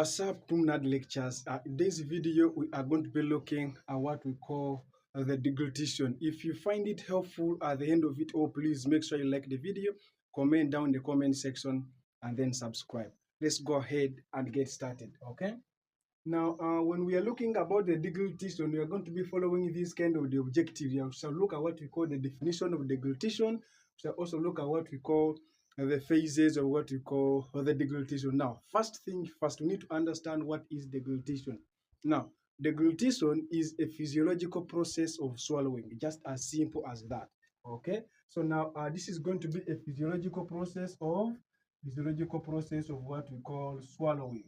What's up, Tumnad lectures? In this video, we are going to be looking at what we call the deglutition. If you find it helpful at the end of it all, please make sure you like the video, comment down in the comment section, and then subscribe. Let's go ahead and get started, okay? Now, when we are looking about the deglutition, we are going to be following this kind of the objective. We shall look at what we call the definition of deglutition. We shall also look at what we call the phases of what we call the deglutition. Now, first thing first, we need to understand what is deglutition. Now, deglutition is a physiological process of swallowing, just as simple as that. Okay. So now, this is going to be a physiological process of what we call swallowing.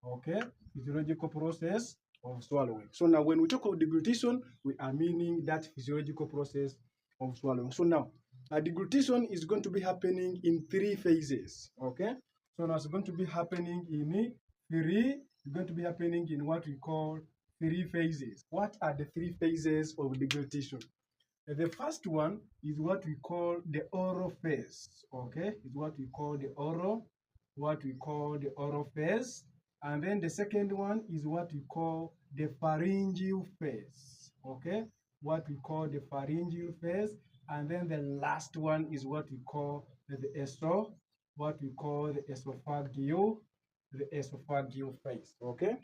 Okay, physiological process of swallowing. So now when we talk of deglutition, we are meaning that physiological process of swallowing. So now deglutition is going to be happening in 3 phases. Okay, so now it's going to be happening in what we call 3 phases. What are the 3 phases of deglutition? The first one is what we call the oral phase. Okay, is what we call the oral phase. And then the second one is what we call the pharyngeal phase. Okay, what we call the pharyngeal phase. And then the last one is what we call the esophageal phase. Okay.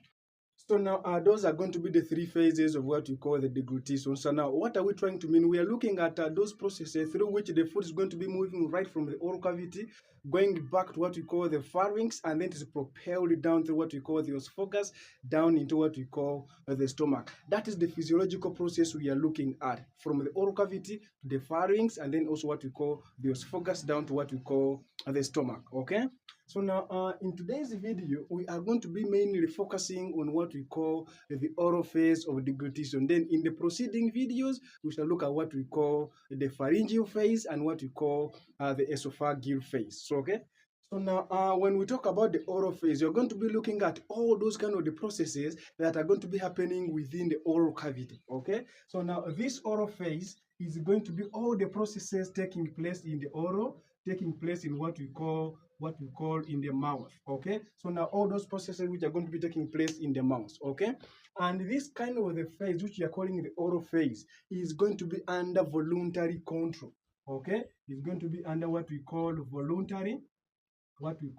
So now those are going to be the 3 phases of what we call the deglutition. So now what are we trying to mean? We are looking at those processes through which the food is going to be moving right from the oral cavity, going back to what we call the pharynx, and then it is propelled down through what we call the esophagus, down into what we call the stomach. That is the physiological process we are looking at, from the oral cavity to the pharynx, and then also what we call the esophagus down to what we call the stomach. Okay. So now, in today's video, we are going to be mainly focusing on what we call the oral phase of deglutition. Then in the preceding videos, we shall look at what we call the pharyngeal phase and what we call the esophageal phase. So, okay. So now, when we talk about the oral phase, you're going to be looking at all those kind of the processes that are going to be happening within the oral cavity. Okay. So now, this oral phase is going to be all the processes taking place in the oral, taking place in what we call in the mouth. Okay, so now all those processes which are going to be taking place in the mouth. Okay, and this kind of the phase which we are calling the oral phase is going to be under voluntary control. Okay, it's going to be under what we call voluntary control.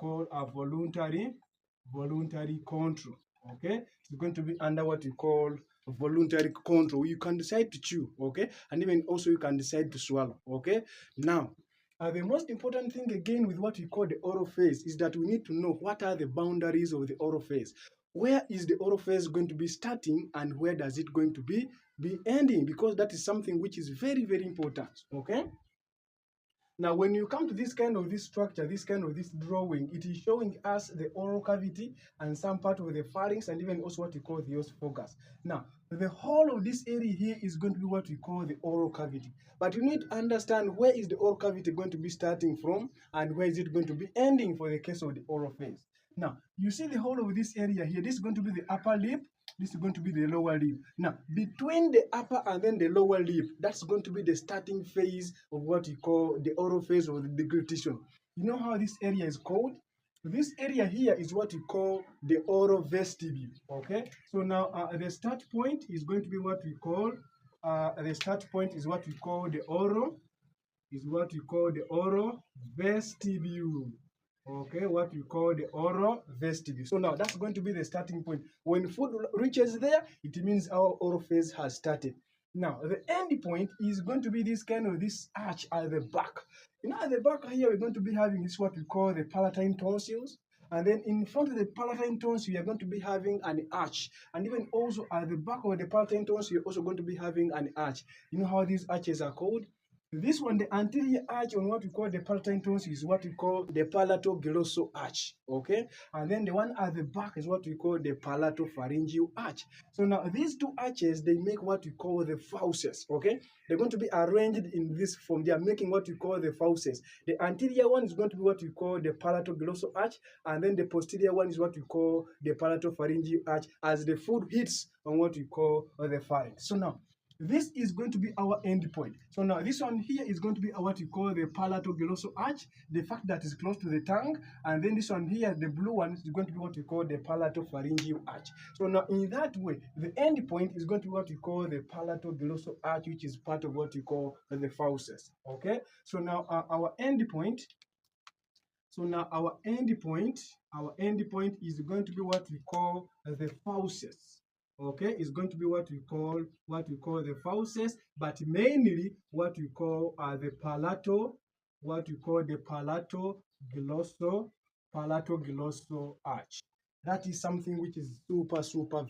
Okay, it's going to be under what we call voluntary control. You can decide to chew, okay, and even also you can decide to swallow. Okay, now the most important thing again with what we call the oral phase is that we need to know what are the boundaries of the oral phase. Where is the oral phase going to be starting and where does it going to be ending? Because that is something which is very, very important. Okay. Now, when you come to this kind of this structure, this drawing, it is showing us the oral cavity and some part of the pharynx and even also what we call the esophagus. Now, the whole of this area here is going to be what we call the oral cavity. But you need to understand where is the oral cavity going to be starting from and where is it going to be ending for the case of the oral phase. Now, you see the whole of this area here. This is going to be the upper lip. This is going to be the lower lip. Now, between the upper and then the lower lip, that's going to be the starting phase of what we call the oral phase of the deglutition. You know how this area is called? This area here is what we call the oral vestibule. Okay. So now the start point is going to be what we call the oral vestibule. Okay, what we call the oral vestibule. So now that's going to be the starting point. When food reaches there, it means our oral phase has started. Now, the end point is going to be this kind of this arch at the back. You know, at the back here, we're going to be having this what we call the palatine tonsils. And then in front of the palatine tonsil, we are going to be having an arch. And even also at the back of the palatine tonsil, you're also going to be having an arch. You know how these arches are called? This one, the anterior arch on what we call the palatine tonsil is what we call the palatoglossal arch, okay? And then the one at the back is what we call the palatopharyngeal arch. So now these two arches, they make what we call the fauces, okay? They're going to be arranged in this form. They are making what we call the fauces. The anterior one is going to be what we call the palatoglossal arch, and then the posterior one is what we call the palatopharyngeal arch as the food hits on what we call the pharynx. So now, This is going to be our end point. So now this one here is going to be what we call the palatoglossal arch, the fact that is close to the tongue, and then this one here, the blue one, is going to be what we call the palatopharyngeal arch. So now in that way, the end point is going to be what we call the palatoglossal arch, which is part of what we call the fauces. Okay, so now our end point. So now our end point is going to be what we call the fauces. Okay, it's going to be what we call the fauces, but mainly what we call palatoglossal arch. That is something which is super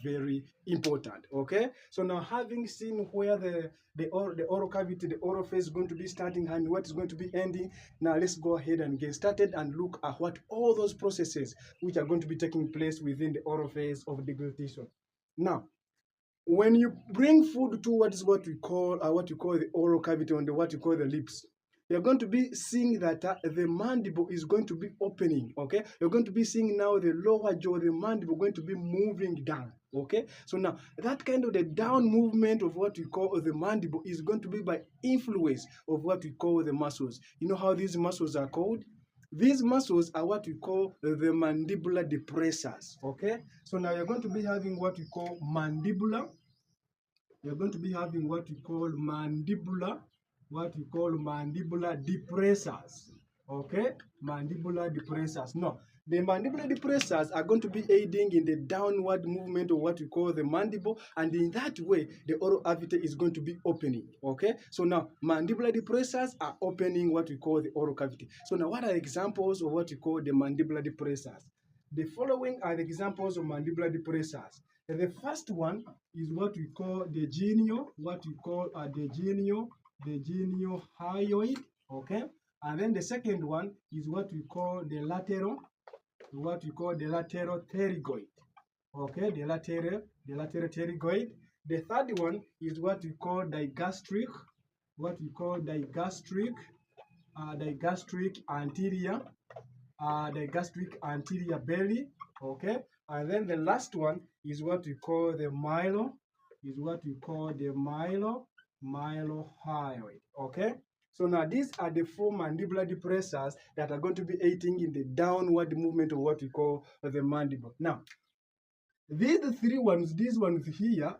very important. Okay, so now having seen where the oral cavity, the oral phase is going to be starting and what is going to be ending, now let's go ahead and get started and look at what all those processes which are going to be taking place within the oral phase of deglutition. Now, when you bring food towards what we call the oral cavity on what you call the lips, you're going to be seeing that the mandible is going to be opening. Okay, you're going to be seeing now the lower jaw, the mandible going to be moving down. Okay, so now that kind of the down movement of what we call the mandible is going to be by influence of what we call the muscles. You know how these muscles are called? These muscles are what we call the mandibular depressors. Okay, so now you're going to be having what we call mandibular. You're going to be having what we call mandibular depressors. Okay, mandibular depressors. No, the mandibular depressors are going to be aiding in the downward movement of what we call the mandible, and in that way, the oral cavity is going to be opening. Okay, so now mandibular depressors are opening what we call the oral cavity. So now, what are examples of what we call the mandibular depressors? The following are the examples of mandibular depressors. The first one is what we call the geniohyoid, okay? And then the second one is what we call the lateral pterygoid, okay? The lateral pterygoid. The third one is what we call digastric anterior belly, okay? And then the last one is what we call the mylohyoid, okay? So now these are the four mandibular depressors that are going to be aiding in the downward movement of what we call the mandible. Now, these three ones, these ones here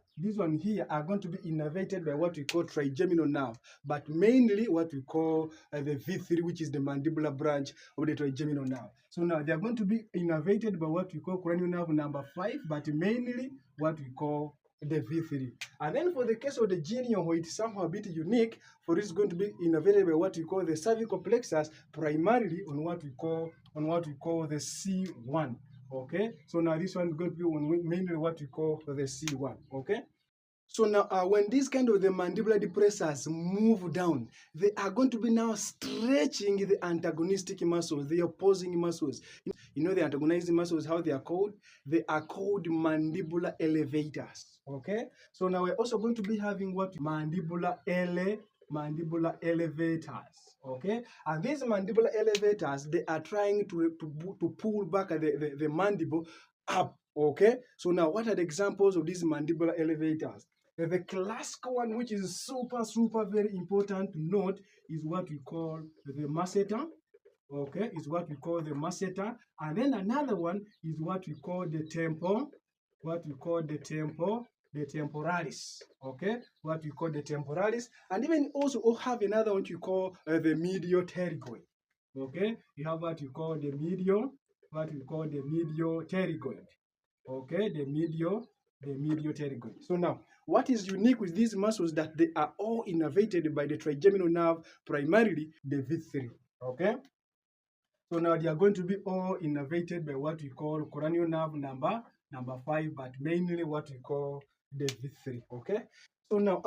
are going to be innervated by what we call trigeminal nerve, but mainly what we call the V3, which is the mandibular branch of the trigeminal nerve. So now they are going to be innervated by what we call cranial nerve number 5, but mainly what we call the V3. And then for the case of the geniohyoid, somehow a bit unique, for it's going to be innervated by what we call the cervical plexus, primarily on what we call the C1. Okay, so now this one is going to be mainly what we call the C1. Okay, so now when these kind of the mandibular depressors move down, they are going to be now stretching the antagonistic muscles, the opposing muscles. You know the antagonizing muscles, how they are called? They are called mandibular elevators. Okay, so now we're also going to be having what mandibular elevators. Okay, and these mandibular elevators, they are trying to pull back the mandible up. Okay, so now what are the examples of these mandibular elevators? The classical one, which is super very important to note, is what we call the masseter. Okay, is what we call the masseter. And then another one is what we call the temporalis. Okay, what we call the temporalis. And even also have another one you call the medial pterygoid. Okay, you have what you call the medial pterygoid. Okay, the medial pterygoid. So now, what is unique with these muscles that they are all innervated by the trigeminal nerve, primarily the V3. Okay, so now they are going to be all innervated by what we call cranial nerve number 5, but mainly what we call the V3. Okay, so now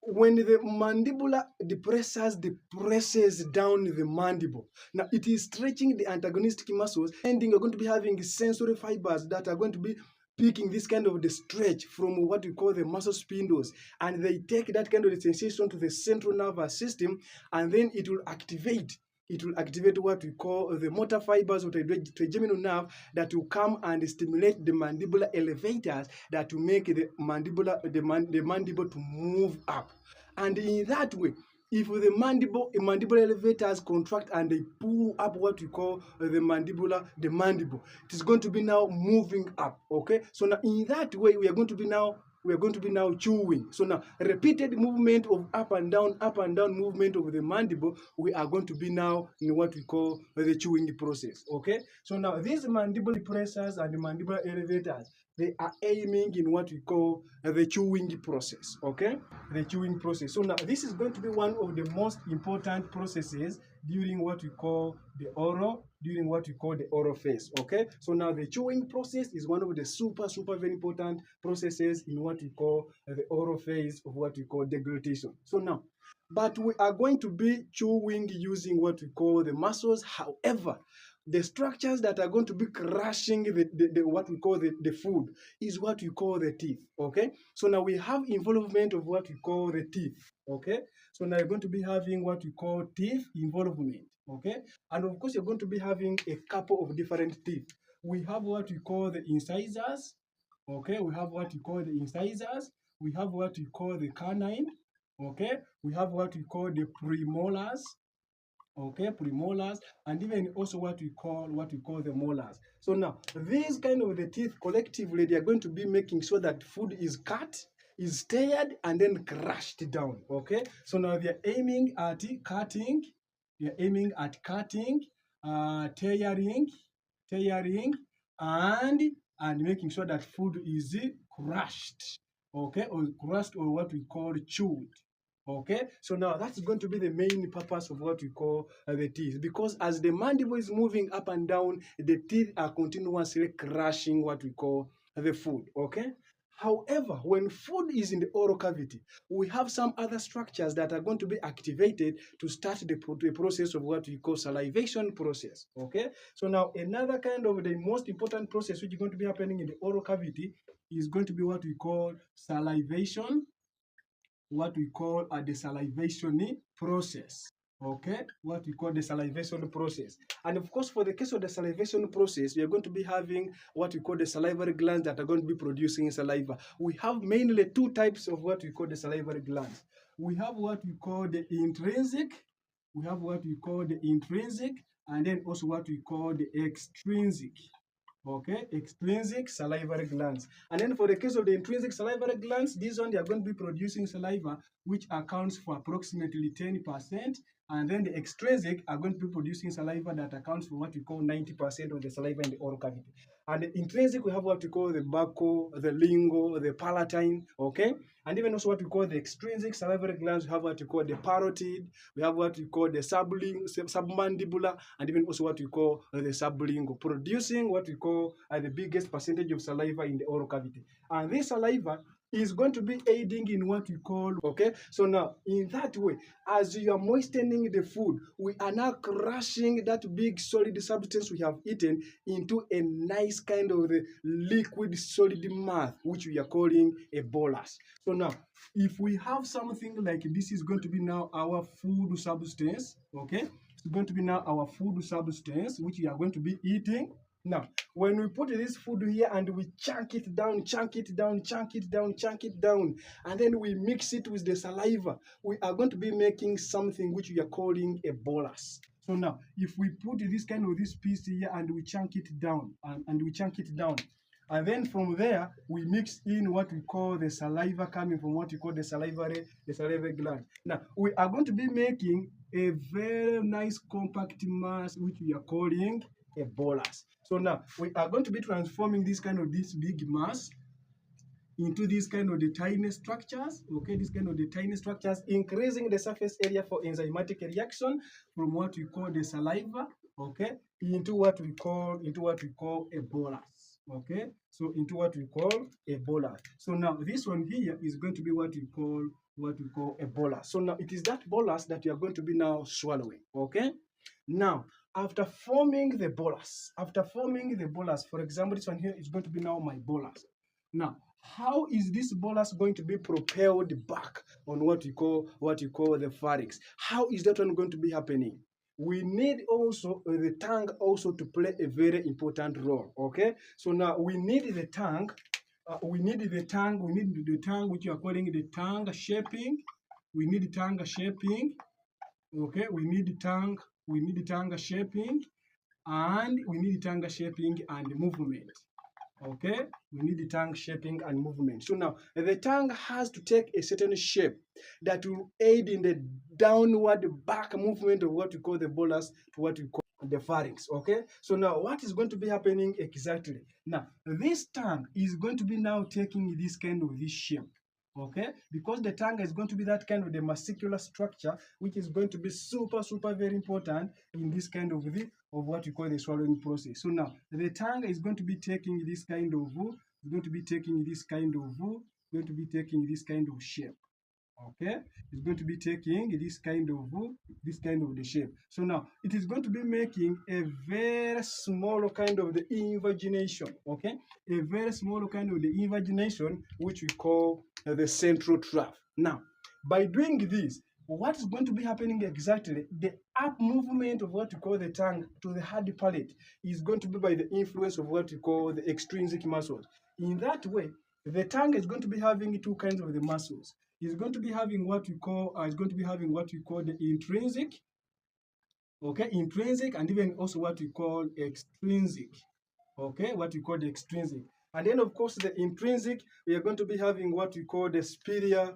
when the mandibular depressors depresses down the mandible, now it is stretching the antagonistic muscles, and you're going to be having sensory fibers that are going to be picking this kind of the stretch from what we call the muscle spindles, and they take that kind of the sensation to the central nervous system, and then it will activate it will activate what we call the motor fibers of the trigeminal nerve that will come and stimulate the mandibular elevators that will make the mandible to move up. And in that way, if the mandible elevators contract and they pull up what we call the mandible, it is going to be now moving up. Okay, so now in that way we are going to be now chewing. So now repeated movement of up and down movement of the mandible, we are going to be now in what we call the chewing process. Okay, so now these mandible depressors and the mandibular elevators, they are aiming in what we call the chewing process. Okay, the chewing process. So now this is going to be one of the most important processes during what we call the oral phase. Okay, so now the chewing process is one of the super very important processes in what we call the oral phase of what we call deglutition. So now, but we are going to be chewing using what we call the muscles. However, the structures that are going to be crushing the what we call the food is what we call the teeth. Okay, so now we have involvement of what we call the teeth. Okay, so now you're going to be having what we call teeth involvement. Okay, and of course you're going to be having a couple of different teeth. We have what we call the incisors. Okay, we have what we call the incisors. We have what we call the canine. Okay, we have what we call the premolars. Okay, premolars, and even also what we call the molars. So now these kind of the teeth collectively, they are going to be making sure that food is cut, is teared, and then crushed down. Okay, so now they are aiming at cutting, tearing, and making sure that food is crushed. Okay, or crushed, or what we call chewed. Okay, so now that's going to be the main purpose of what we call the teeth, because as the mandible is moving up and down, the teeth are continuously crushing what we call the food. Okay, however, when food is in the oral cavity, we have some other structures that are going to be activated to start the process of what we call salivation process. Okay, so now another kind of the most important process which is going to be happening in the oral cavity is going to be what we call salivation, the salivation process. Okay, what we call the salivation process. And of course, for the case of the salivation process, we are going to be having what we call the salivary glands that are going to be producing saliva. We have mainly two types of what we call the salivary glands. We have what we call the intrinsic, and then also what we call the extrinsic. Okay, extrinsic salivary glands. And then for the case of the intrinsic salivary glands, these ones, they are going to be producing saliva, which accounts for approximately 10%. And then the extrinsic are going to be producing saliva that accounts for what we call 90% of the saliva in the oral cavity. And the intrinsic, we have what we call the buccal, the lingual, the palatine. Okay, and even also what we call the extrinsic salivary glands, we have what we call the parotid, we have what we call the submandibular, and even also what we call the sublingual, producing what we call the biggest percentage of saliva in the oral cavity. And this saliva is going to be aiding in what we call, okay, so now in that way, as you are moistening the food, we are now crushing that big solid substance we have eaten into a nice kind of the liquid solid mass, which we are calling a bolus. So now, if we have something like this, is going to be now our food substance. Okay, it's going to be now our food substance, which we are going to be eating. Now, when we put this food here and we chunk it down, and then we mix it with the saliva, we are going to be making something which we are calling a bolus. So now, if we put this kind of this piece here and we chunk it down, and then from there, we mix in what we call the saliva coming from what we call the salivary gland. Now, we are going to be making a very nice compact mass, which we are calling a bolus. So now, we are going to be transforming this big mass into these kind of the tiny structures, okay, these kind of the tiny structures, increasing the surface area for enzymatic reaction from what we call the saliva, okay, into what we call a bolus, okay, so into what we call a bolus. So now this one here is going to be what we call a bolus. So now it is that bolus that you are going to be now swallowing, okay. Now, after forming the bolus, for example, this one here is going to be now my bolus. Now, how is this bolus going to be propelled back on what you call the pharynx? How is that one going to be happening? we need also the tongue also to play a very important role. Okay, so now we need the tongue. We need the tongue. We need the tongue, which you are calling the tongue shaping. We need tongue shaping. Okay, we need tongue. We need tongue shaping, and we need tongue shaping and movement. Okay, we need the tongue shaping and movement. So now the tongue has to take a certain shape that will aid in the downward back movement of what we call the bolus to what we call the pharynx. Okay, so now what is going to be happening exactly? Now this tongue is going to be now taking this kind of this shape. Okay, because the tongue is going to be that kind of the muscular structure, which is going to be super very important in this kind of the of what we call the swallowing process. So now the tongue is going to be taking this kind of shape. Okay, it's going to be taking this kind of the shape. So now it is going to be making a very small kind of the invagination. Okay, a very small kind of the invagination, which we call the central trap. Now by doing this, what is going to be happening exactly? The up movement of what we call the tongue to the hard palate is going to be by the influence of what we call the extrinsic muscles. In that way, the tongue is going to be having two kinds of the muscles. It's going to be having what we call the intrinsic, okay, intrinsic, and even also what we call extrinsic. Okay, what we call the extrinsic. And then, of course, the intrinsic, we are going to be having what we call the superior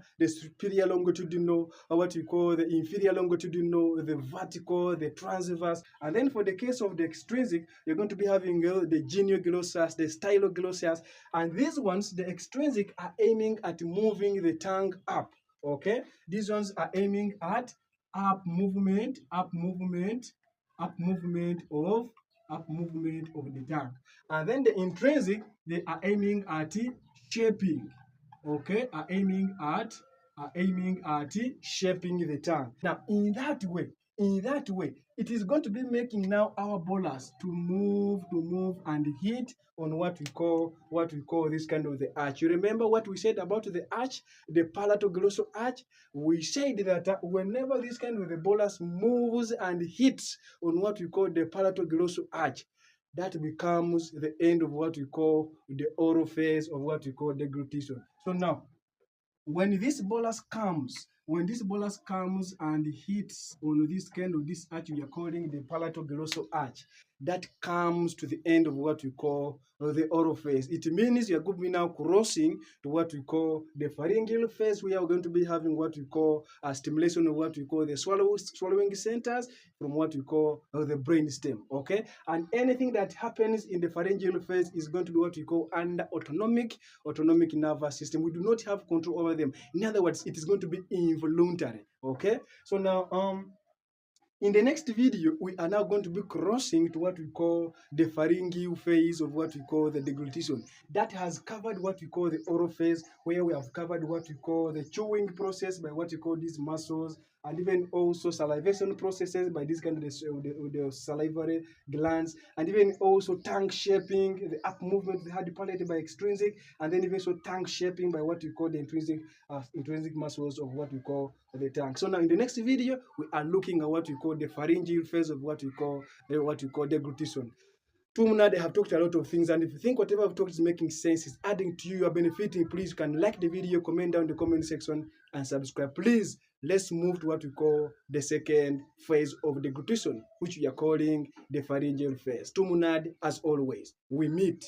longitudinal, or what we call the inferior longitudinal, the vertical, the transverse. And then for the case of the extrinsic, you're going to be having the genioglossus, the styloglossus. And these ones, the extrinsic, are aiming at moving the tongue up. Okay, these ones are aiming at up movement of the tongue. And then the intrinsic, they are aiming at shaping. Okay, are aiming at shaping the tongue. Now, in that way, it is going to be making now our bolus to move and hit on what we call this kind of the arch. You remember what we said about the arch, the palatoglossal arch? We said that whenever this kind of the bolus moves and hits on what we call the palatoglossal arch, that becomes the end of what we call the oral phase of what we call deglutition. So now, when this bolus comes and hits on this kind of this arch we are calling the palatoglossal arch, that comes to the end of what we call the oral phase. It means you are going to be now crossing to what we call the pharyngeal phase, where we're going to be having what we call a stimulation of what we call the swallowing centers from what we call the brain stem. Okay, and anything that happens in the pharyngeal phase is going to be what we call under autonomic nervous system. We do not have control over them. In other words, it is going to be involuntary. Okay, so now in the next video, we are now going to be crossing to what we call the pharyngeal phase of what we call the deglutition. That has covered what we call the oral phase, where we have covered what we call the chewing process by what we call these muscles, and even also salivation processes by this kind of the salivary glands, and even also tongue shaping, the up movement, the hard palate by extrinsic, and then even so tongue shaping by what we call the intrinsic muscles of what we call the tongue. So now in the next video, we are looking at what we call the pharyngeal phase of what we call deglutition. Tumnad, I have talked a lot of things, and if you think whatever I've talked is making sense, is adding to you, you are benefiting, please you can like the video, comment down in the comment section, and subscribe. Please, let's move to what we call the second phase of deglutition, which we are calling the pharyngeal phase. Tumnad, as always, we meet.